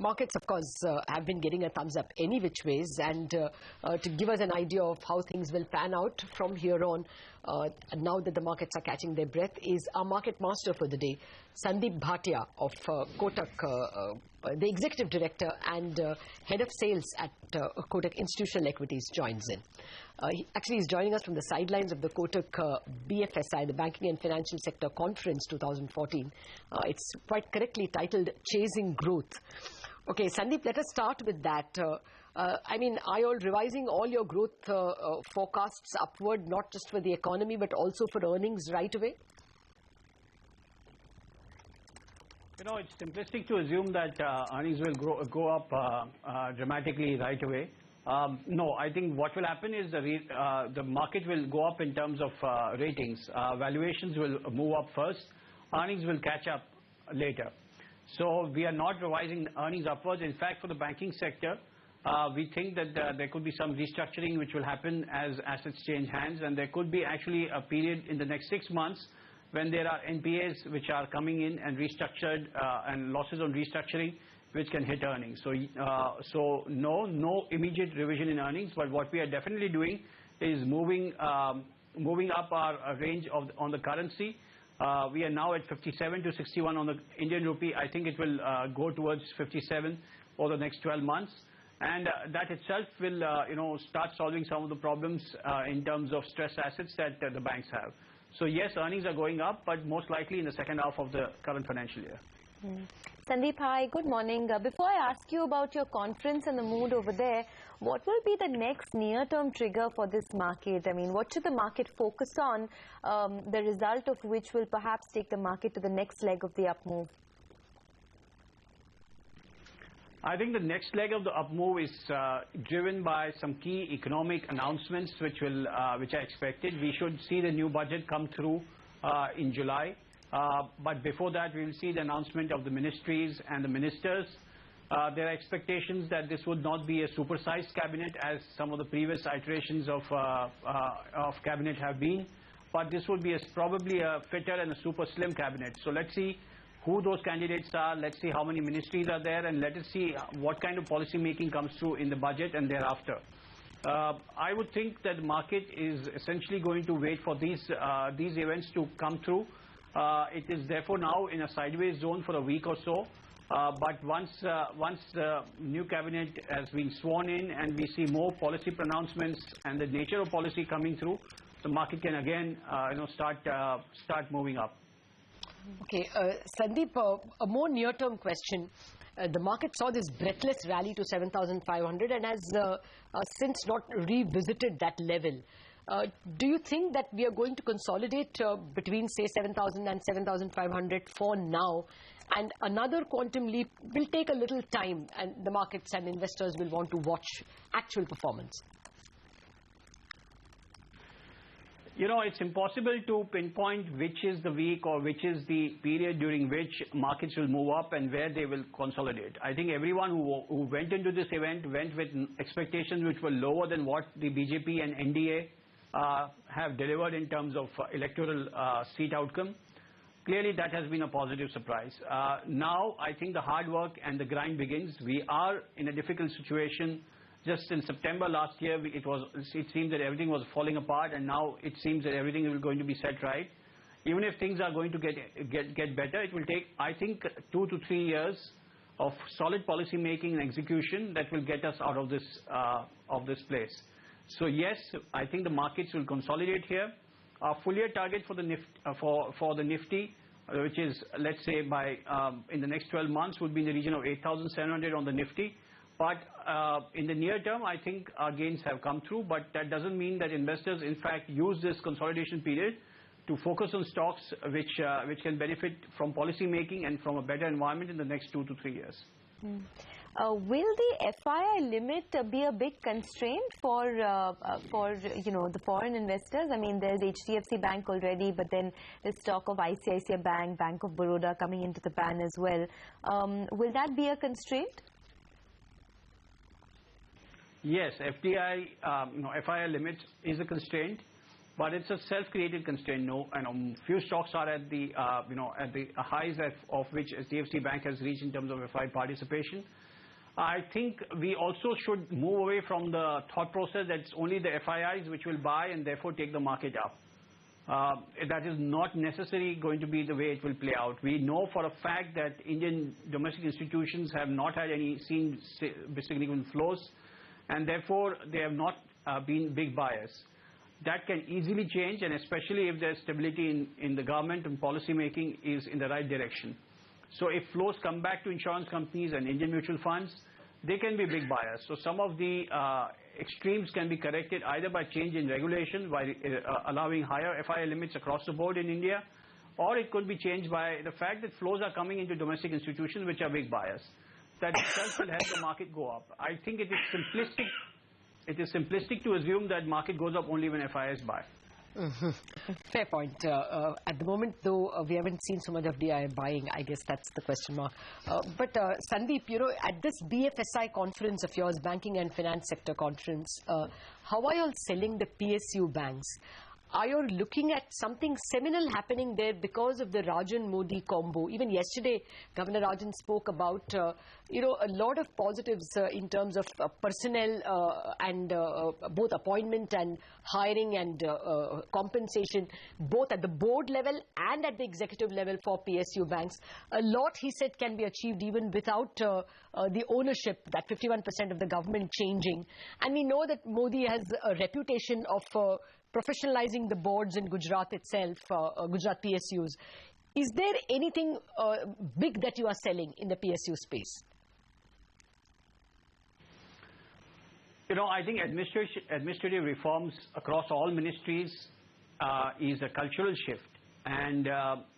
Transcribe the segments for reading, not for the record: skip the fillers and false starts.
Markets, of course, have been getting a thumbs up any which ways, and to give us an idea of how things will pan out from here on, now that the markets are catching their breath, is our market master for the day, Sandeep Bhatia of Kotak, the Executive Director and Head of Sales at Kotak Institutional Equities, joins in. Actually, he's joining us from the sidelines of the Kotak BFSI, the Banking and Financial Sector Conference 2014. It's quite correctly titled Chasing Growth. Okay, Sandeep, let us start with that. I mean, are you all revising all your growth forecasts upward, not just for the economy, but also for earnings right away? You know, it's simplistic to assume that earnings will go up dramatically right away. No, I think what will happen is the market will go up in terms of ratings. Valuations will move up first. Earnings will catch up later. So we are not revising earnings upwards. In fact, for the banking sector, we think that there could be some restructuring which will happen as assets change hands, and there could be actually a period in the next 6 months when there are NPAs which are coming in and restructured and losses on restructuring which can hit earnings. So no immediate revision in earnings, but what we are definitely doing is moving up our range on the currency. We are now at 57 to 61 on the Indian rupee. I think it will go towards 57 over the next 12 months. And that itself will start solving some of the problems in terms of stress assets that the banks have. So yes, earnings are going up, but most likely in the second half of the current financial year. Sandeep, hi, good morning. Before I ask you about your conference and the mood over there, what will be the next near-term trigger for this market? I mean, what should the market focus on, the result of which will perhaps take the market to the next leg of the up move? I think the next leg of the up move is driven by some key economic announcements which are expected. We should see the new budget come through in July. But before that, we will see the announcement of the ministries and the ministers. There are expectations that this would not be a supersized cabinet as some of the previous iterations of cabinet have been, but this would be probably a fitter and a super slim cabinet. So let's see who those candidates are, let's see how many ministries are there, and let us see what kind of policy making comes through in the budget and thereafter. I would think that the market is essentially going to wait for these events to come through. It is therefore now in a sideways zone for a week or so. But once the new cabinet has been sworn in and we see more policy pronouncements and the nature of policy coming through, the market can again start moving up. Okay, Sandeep, a more near-term question. The market saw this breathless rally to 7,500 and has since not revisited that level. Do you think that we are going to consolidate between, say, 7,000 and 7,500 for now, and another quantum leap will take a little time and the markets and investors will want to watch actual performance? You know, it's impossible to pinpoint which is the week or which is the period during which markets will move up and where they will consolidate. I think everyone who went into this event went with expectations which were lower than what the BJP and NDA have delivered in terms of electoral seat outcome. Clearly, that has been a positive surprise. Now, I think the hard work and the grind begins. We are in a difficult situation. Just in September last year, it seemed that everything was falling apart, and now it seems that everything is going to be set right. Even if things are going to get better, it will take, I think, 2 to 3 years of solid policy making and execution that will get us out of this place. So yes, I think the markets will consolidate here. Our full year target for the Nifty, which is, let's say, by in the next 12 months, would be in the region of 8,700 on the Nifty. But in the near term, I think our gains have come through, but that doesn't mean that investors, in fact, use this consolidation period to focus on stocks which can benefit from policy making and from a better environment in the next 2 to 3 years. Will the FII limit be a big constraint for the foreign investors? I mean, there's HDFC Bank already, but then there's talk of ICICI Bank, Bank of Baroda coming into the ban as well. Will that be a constraint? Yes, FDI, FII limits is a constraint, but it's a self-created constraint. No, few stocks are at the highs of which HDFC Bank has reached in terms of FII participation. I think we also should move away from the thought process that it's only the FIIs which will buy and therefore take the market up. That is not necessarily going to be the way it will play out. We know for a fact that Indian domestic institutions have not had seen significant flows, and therefore they have not been big buyers. That can easily change, and especially if there's stability in the government and policy making is in the right direction. So if flows come back to insurance companies and Indian mutual funds, they can be big buyers. So some of the extremes can be corrected either by change in regulation, by allowing higher FII limits across the board in India, or it could be changed by the fact that flows are coming into domestic institutions which are big buyers. That itself will help the market go up. I think it is simplistic. It is simplistic to assume that market goes up only when FIIs buy. Fair point. At the moment, though, we haven't seen so much of DI buying. I guess that's the question mark. But Sandeep, at this BFSI conference of yours, Banking and Finance Sector Conference, how are you all selling the PSU banks? Are you looking at something seminal happening there because of the Rajan-Modi combo? Even yesterday, Governor Rajan spoke about, a lot of positives in terms of personnel and both appointment and hiring and compensation, both at the board level and at the executive level for PSU banks. A lot, he said, can be achieved even without the ownership, that 51% of the government changing. And we know that Modi has a reputation of professionalizing the boards in Gujarat itself, Gujarat PSUs. Is there anything big that you are selling in the PSU space? I think administrative reforms across all ministries is a cultural shift. And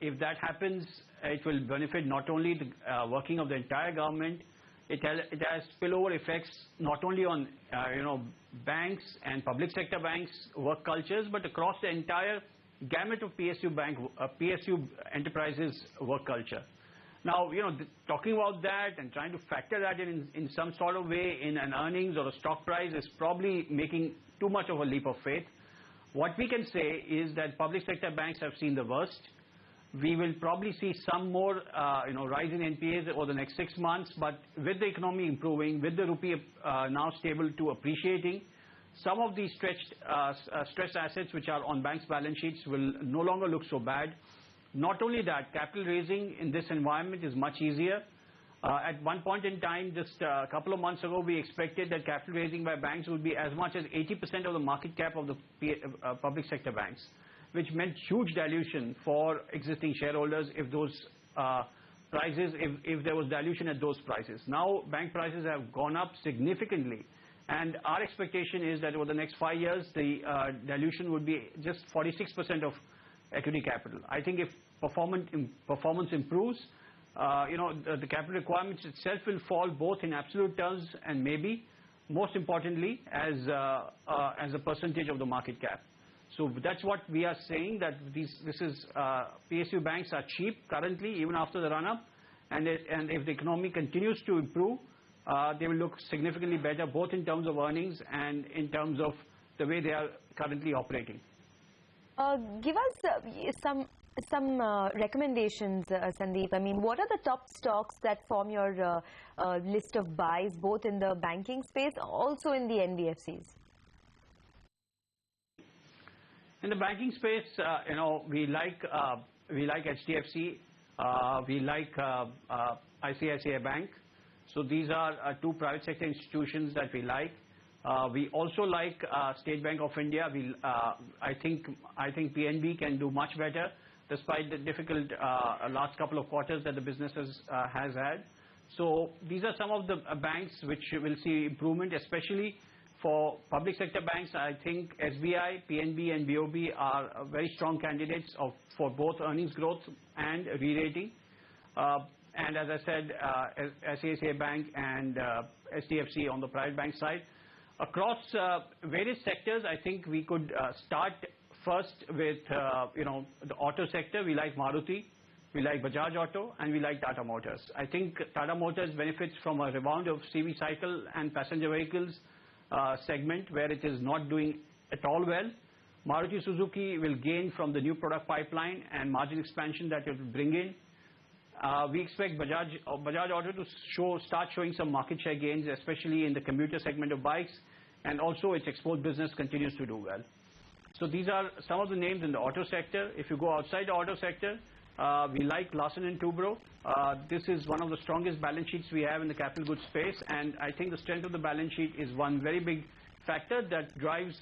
if that happens, it will benefit not only the working of the entire government, it has spillover effects not only on banks and public sector banks work cultures, but across the entire gamut of PSU enterprises work culture. Now, talking about that and trying to factor that in some sort of way in an earnings or a stock price is probably making too much of a leap of faith. What we can say is that public sector banks have seen the worst. We will probably see some more, rise in NPAs over the next 6 months. But with the economy improving, with the rupee now stable to appreciating, some of these stressed assets which are on banks' balance sheets will no longer look so bad. Not only that, capital raising in this environment is much easier. At one point in time, just a couple of months ago, we expected that capital raising by banks would be as much as 80% of the market cap of the public sector banks, which meant huge dilution for existing shareholders if those prices, if there was dilution at those prices. Now, bank prices have gone up significantly. And our expectation is that over the next 5 years, the dilution would be just 46% of equity capital. I think if performance improves, the capital requirements itself will fall both in absolute terms and maybe, most importantly, as a percentage of the market cap. So that's what we are saying, that PSU banks are cheap currently, even after the run-up. And if the economy continues to improve, they will look significantly better, both in terms of earnings and in terms of the way they are currently operating. Give us some recommendations, Sandeep. I mean, what are the top stocks that form your list of buys, both in the banking space, also in the NBFCs? In the banking space, we like HDFC, we like ICICI Bank. So these are two private sector institutions that we like. We also like State Bank of India. I think PNB can do much better, despite the difficult last couple of quarters that the business has had. So these are some of the banks which will see improvement, especially for public sector banks. I think SBI, PNB and BOB are very strong candidates for both earnings growth and re-rating. And as I said, ICICI Bank and HDFC on the private bank side. Across various sectors, I think we could start first with the auto sector. We like Maruti, we like Bajaj Auto, and we like Tata Motors. I think Tata Motors benefits from a rebound of CV cycle and passenger vehicles segment where it is not doing at all well. Maruti Suzuki will gain from the new product pipeline and margin expansion that it will bring in. We expect Bajaj Auto to start showing some market share gains, especially in the commuter segment of bikes, and also its export business continues to do well. So these are some of the names in the auto sector. If you go outside the auto sector, we like Larsen & Toubro. This is one of the strongest balance sheets we have in the capital goods space, and I think the strength of the balance sheet is one very big factor that drives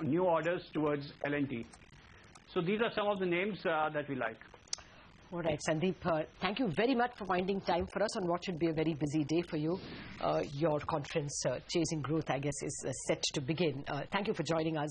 new orders towards L&T. So these are some of the names that we like. All right, Sandeep, thank you very much for finding time for us on what should be a very busy day for you. Your conference, Chasing Growth, I guess, is set to begin. Thank you for joining us.